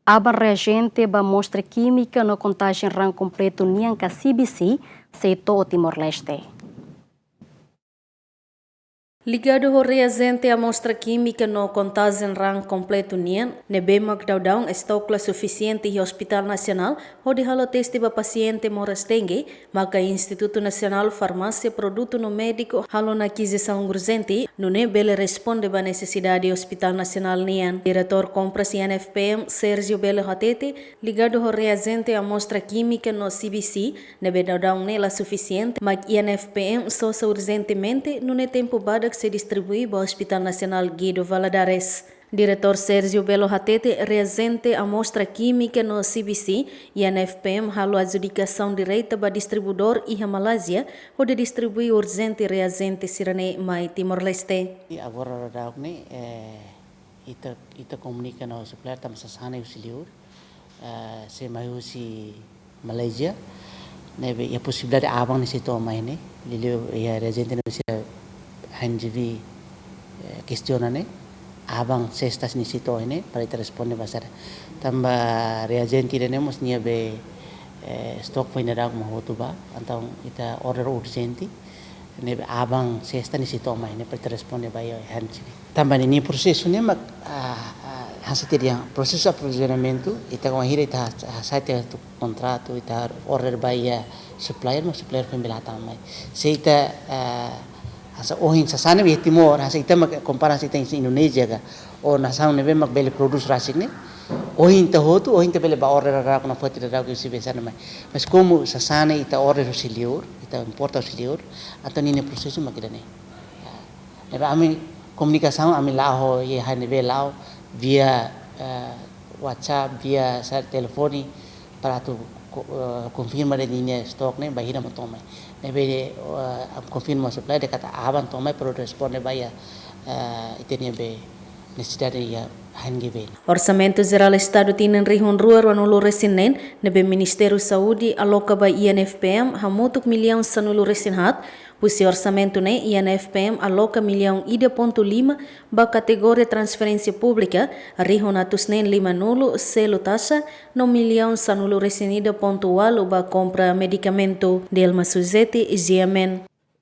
Aban reagente ba amostra química no kontajen raan kompletu nian ka CBC, setor Timor-Leste. Ligado ao reagente amostra química no kontajen raan kompletu nian, nebemak daudang estokla suficiente e Hospital Nacional, onde halo teste ba paciente morastenge, maka Instituto Nacional Farmácia Produto no Médico halo na aquisição urgente, no bele responde ba necessidade Hospital Nacional nian. Diretor compras INFPM Sérgio Belo Hatete, ligado ao reagente amostra química no CBC, nebe daudang nela suficiente, mas INFPM sosa urgentemente no tempo bada que se distribui ao Hospital Nacional Guido Valadares. Diretor Sérgio Belo Hatete, reagente amostra química no CBC e a NFPM halo adjudicação direita para distribuidor e a Malásia, onde distribui urgente reagente sirane mai Timor-Leste. Agora daugni ita comunica no supplier tam sasane usiliur se mai usi Malaysia nebe a possibilidade Aban ni situ mai ne lilio ya reagente no se hanjivi questionane Aban sextas ni situ ini para ita responde basar tamba reagente ne mos nia be stock foi na dag mahotu ba então ita order urgente nebe Aban sexta ni situ mai ne para ita responde ba ya hanjivi tamba ni processo ne mak hasil proses aprovisionamento ita com hira ita site contrato ita order by supplier mas supplier foi belata mai se ita asa ohin sa sana bi Timor asa ita mak comparasi ita in Indonesia ga o na sa nebe mak bele produce rasik ne ohin ta hotu ohin ta bele ba order ra kuna foto ra ko si besana mai mas como sa sana ita order usilior ita importa usilior atau ni proseso mak ida ne nebe ami komunikasi ami lao ye ha nebe lao via WhatsApp, via telefoni para tu confirmar de linha stock ne bahira matome nebe confirma supply de kata Aban tomai para responder bahia itenia be necessidade ya hangibe. Orçamento Geral Estado tinan rihon ruar wanulu resinen nebe Ministério Saúde aloca ba INFPM hamutuk milhão sanulu resinhat pusi orçamento ne INFPM aloca milhão ida ponto lima ba categoria transferência pública rihon atusnen lima nulo selo taxa no milhão sanulu resinida ponto walo ba compra medicamento Delma Suzete e Giamen.